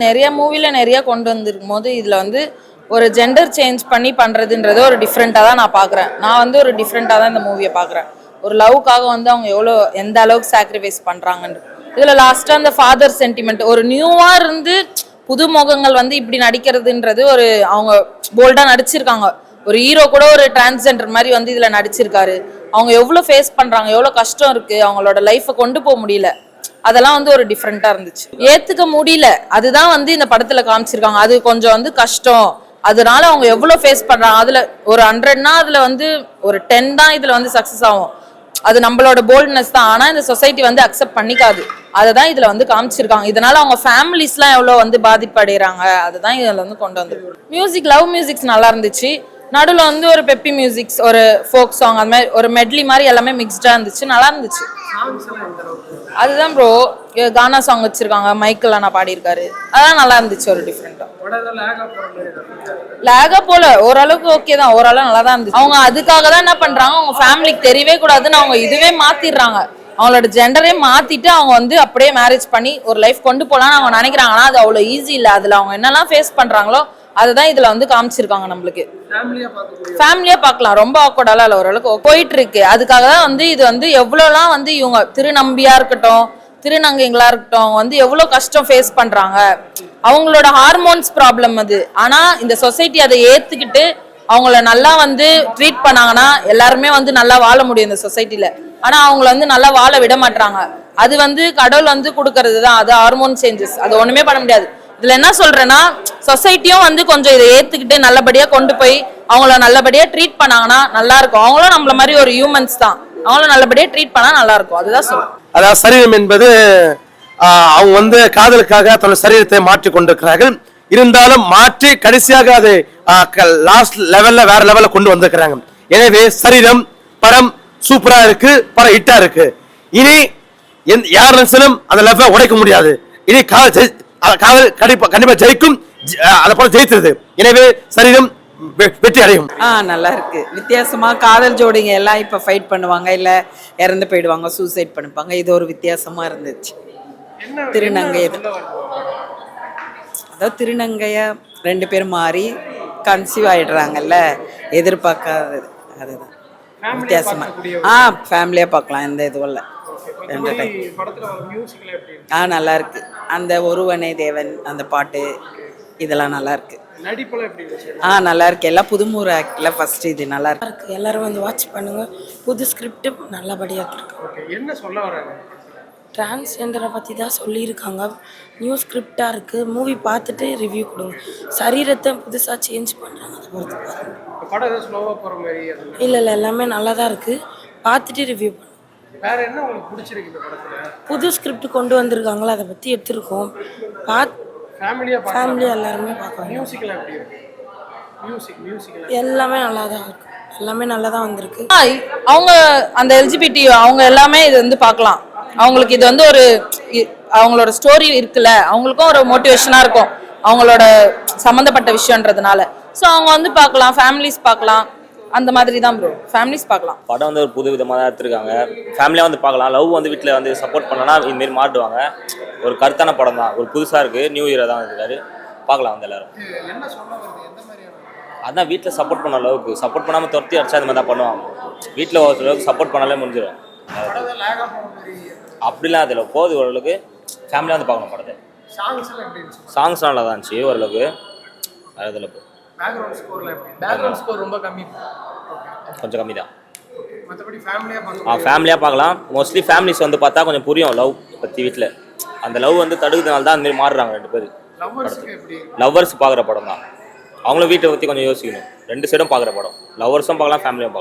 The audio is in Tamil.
நிறைய மூவில நிறைய கொண்டு வந்திருக்கும் போது இதுல வந்து ஒரு ஜெண்டர் சேஞ்ச் பண்ணி பண்றதுன்றது ஒரு டிஃப்ரெண்டா தான் நான் பாக்குறேன். நான் வந்து ஒரு டிஃப்ரெண்டா தான் இந்த மூவியை பாக்குறேன். ஒரு லவ்க்காக வந்து அவங்க எந்த அளவுக்கு சாக்ரிஃபைஸ் பண்றாங்கன்னு. இதுல லாஸ்டா அந்த ஃபாதர் சென்டிமெண்ட் ஒரு நியூவா இருந்து புது முகங்கள் வந்து இப்படி நடிக்கிறதுன்றது ஒரு அவங்க போல்டா நடிச்சிருக்காங்க. ஒரு ஹீரோ கூட ஒரு டிரான்ஸ்ஜெண்டர் மாதிரி வந்து இதுல நடிச்சிருக்காரு. அவங்க எவ்வளவு ஃபேஸ் பண்றாங்க, எவ்வளவு கஷ்டம் இருக்கு, அவங்களோட லைஃபை கொண்டு போக முடியல, அதெல்லாம் வந்து ஒரு டிஃப்ரெண்டா இருந்துச்சு. ஏத்துக்க முடியல, அதுதான் வந்து இந்த படத்துல காமிச்சிருக்காங்க. அது கொஞ்சம் வந்து கஷ்டம், அதனால அவங்க எவ்வளவு ஃபேஸ் பண்றாங்க. அதுல ஒரு 100னா அதுல வந்து ஒரு 10 தான் இதுல வந்து சக்சஸ் ஆகும். அது நம்மளோட போல்ட்னஸ் தான். ஆனா இந்த சொசைட்டி வந்து அக்செப்ட் பண்ணிக்காது. அதுதான் இதுல வந்து காமிச்சிருக்காங்க. இதனால அவங்க ஃபேமிலிஸ்லாம் எவ்வளவு வந்து பாதிப்படைறாங்க, அதுதான் இதுல வந்து கொண்டு வந்து. மியூசிக், லவ் மியூசிக்ஸ் நல்லா இருந்துச்சு. நடுவில் வந்து ஒரு பெப்பி மியூசிக்ஸ், ஒரு ஃபோக் சாங், அந்த மாதிரி ஒரு மெட்லி மாதிரி எல்லாமே மிக்ஸ்டா இருந்துச்சு, நல்லா இருந்துச்சு. அதுதான் ப்ரோ, கானா சாங் வச்சிருக்காங்க, மைக்கேல் அண்ணா பாடியிருக்காரு, அதான் நல்லா இருந்துச்சு. ஒரு டிஃப்ரெண்டா லேகா போல, ஓரளவுக்கு ஓகே தான், ஓரளவு நல்லா தான் இருந்துச்சு. அவங்க அதுக்காக தான் என்ன பண்றாங்க, அவங்க ஃபேமிலிக்கு தெரியவே கூடாதுன்னு அவங்க இதுவே மாத்திடுறாங்க. அவங்களோட ஜெண்டரே மாத்திட்டு அவங்க வந்து அப்படியே மேரேஜ் பண்ணி ஒரு லைஃப் கொண்டு போலான்னு அவங்க நினைக்கிறாங்க. ஆனா அது அவ்வளவு ஈஸி இல்லை. அதுல அவங்க என்னெல்லாம் ஃபேஸ் பண்றாங்களோ அதுதான் இதுல வந்து காமிச்சிருக்காங்க. நம்மளுக்கு ஃபேமிலியா பார்க்கலாம், ரொம்ப ஆக்வர்டாலாம் இல்லை, ஓரளவுக்கு போயிட்டு இருக்கு. அதுக்காக தான் வந்து இது வந்து எவ்வளோலாம் வந்து இவங்க திருநம்பியா இருக்கட்டும், திருநங்கைங்களா இருக்கட்டும், அவங்க வந்து எவ்வளவு கஷ்டம் ஃபேஸ் பண்றாங்க. அவங்களோட ஹார்மோன்ஸ் ப்ராப்ளம் அது. ஆனா இந்த சொசைட்டி அதை ஏத்துக்கிட்டு அவங்கள நல்லா வந்து ட்ரீட் பண்ணாங்கன்னா எல்லாருமே வந்து நல்லா வாழ முடியும் இந்த சொசைட்டில. ஆனா அவங்கள வந்து நல்லா வாழ விட மாட்டாங்க. அது வந்து கடவுள் வந்து கொடுக்கறது தான், அது ஹார்மோன் சேஞ்சஸ், அது ஒண்ணுமே பண்ண முடியாது. இதுல என்ன சொல்றேன்னா, சொசைட்டியும் வந்து கொஞ்சம் இதை ஏத்துக்கிட்டு நல்லபடியா கொண்டு போய் அவங்கள நல்லபடியா ட்ரீட் பண்ணாங்கன்னா நல்லா இருக்கும். அவங்களும் நம்மள மாதிரி ஒரு ஹியூமன்ஸ் தான், அவங்களும் நல்லபடியா ட்ரீட் பண்ணா நல்லா இருக்கும். அதுதான் சொல்றேன். அதாவது சரீரம் என்பது அவங்க வந்து காதலுக்காக தன்னோட சரீரத்தை மாற்றி கொண்டிருக்கிறார்கள். இருந்தாலும் மாற்றி கடைசியாக அது லாஸ்ட் லெவல்ல வேற லெவல்ல கொண்டு வந்திருக்கிறாங்க. எனவே சரீரம் படம் சூப்பரா இருக்கு, படம் ஹிட்டா இருக்கு. இனி யார் நினைச்சாலும் அந்த லெவலை உடைக்க முடியாது. இனி காதல் கண்டிப்பா ஜெயிக்கும், அதை போல ஜெயித்தது. எனவே சரீரம் வெற்றி அடையும். நல்லா இருக்கு. வித்தியாசமா காதல் ஜோடிங்க எல்லாம் இப்ப ஃபைட் பண்ணுவாங்க, இல்ல இறந்து போயிடுவாங்க, சூசைட் பண்ணிப்பாங்க. இது ஒரு வித்தியாசமா இருந்துச்சு. திருநங்கை, அதாவது திருநங்கைய 2 பேர் மாறி கன்சீவ் ஆயிடுறாங்கல்ல, எதிர்பார்க்காதது. அதுதான் வித்தியாசமா. ஃபேமிலியா பார்க்கலாம், எந்த இதுவும் இல்லை. நல்லா இருக்கு. அந்த ஒருவனே தேவன் அந்த பாட்டு இதெல்லாம் நல்லா இருக்கு. நல்லா இருக்கு. எல்லாம் புதுமுறை ஆக்ட்ல ஃபர்ஸ்ட் இது நல்லா இருக்கு. எல்லாரும் வந்து வாட்ச் பண்ணுங்க. புது ஸ்கிரிப்ட் நல்லபடியா இருக்கு. என்ன சொல்ல வராங்க? டிரான்ஸ்ஜெண்டரை பற்றி தான் சொல்லியிருக்காங்க. நியூ ஸ்கிரிப்டாக இருக்குது. மூவி பார்த்துட்டு ரிவ்யூ கொடுங்க. சரீரத்தை புதுசாக சேஞ்ச் பண்ணுறாங்க, அதை பொறுத்து பாருங்க. இல்லை எல்லாமே நல்லா தான் இருக்குது. பார்த்துட்டு ரிவ்யூ பண்ணுங்க. வேற என்ன உங்களுக்கு பிடிச்சிருக்கு இந்த படத்துல? புது ஸ்கிரிப்ட் கொண்டு வந்திருக்காங்களா, அதை பற்றி எடுத்துருக்கோம். ஃபேமிலியாக எல்லாருமே பார்க்கலாம். மியூசிக்ல எப்படி இருக்கு? மியூசிக் எல்லாமே நல்லா தான் இருக்கு. எல்லாமே நல்லா தான் வந்திருக்கு. அவங்க அந்த எல்ஜிபிடி அவங்க எல்லாமே இது வந்து பார்க்கலாம். அவங்களுக்கு இது வந்து ஒரு அவங்களோட ஸ்டோரி இருக்குல்ல, அவங்களுக்கும் ஒரு மோட்டிவேஷனா இருக்கும் அவங்களோட சம்மந்தப்பட்ட விஷயம்ன்றதுனால. ஸோ அவங்க வந்து பார்க்கலாம், ஃபேமிலிஸ் பார்க்கலாம், அந்த மாதிரி தான் ப்ரோ. ஃபேமிலிஸ் பார்க்கலாம். படம் வந்து ஒரு புது விதமாக தான் எடுத்துருக்காங்க. ஃபேமிலியாக வந்து பார்க்கலாம். லவ் வந்து வீட்டில் வந்து சப்போர்ட் பண்ணனா இதுமாரி மாட்டுவாங்க. ஒரு கருத்தான படம் தான், ஒரு புதுசாக இருக்குது, நியூ இயர் தான் இருக்காரு, பார்க்கலாம் வந்து எல்லாரும். அதான் வீட்டில் சப்போர்ட் பண்ண அளவுக்கு, சப்போர்ட் பண்ணாமல் துரத்தி அடிச்சா இந்த மாதிரி தான் பண்ணுவாங்க. வீட்டில் ஓரளவுக்கு சப்போர்ட் பண்ணாலே முடிஞ்சிடும். அப்படிலாம் அதில் போகுது ஓரளவுக்கு. ஃபேமிலியாக வந்து பார்க்கணும் படத்தை. சாங்ஸ் நல்லா தான் இருந்துச்சு ஓரளவுக்கு. அதில் கொஞ்சம் கம்மி தான். ஃபேமிலியாக பார்க்கலாம். மோஸ்ட்லி ஃபேமிலிஸ் வந்து பார்த்தா கொஞ்சம் புரியும் லவ் பற்றி. வீட்டில் அந்த லவ் வந்து தடுக்கிறதுனால தான் அந்தமாரி மாறுறாங்க 2 பேர். லவ்வர்ஸ் பார்க்குற படம் தான். அவங்களும் வீட்டை பற்றி கொஞ்சம் யோசிக்கணும். 2 சைடும் பார்க்குற படம். லவ்வர்ஸும் பார்க்கலாம், ஃபேமிலியும் பார்க்கலாம்.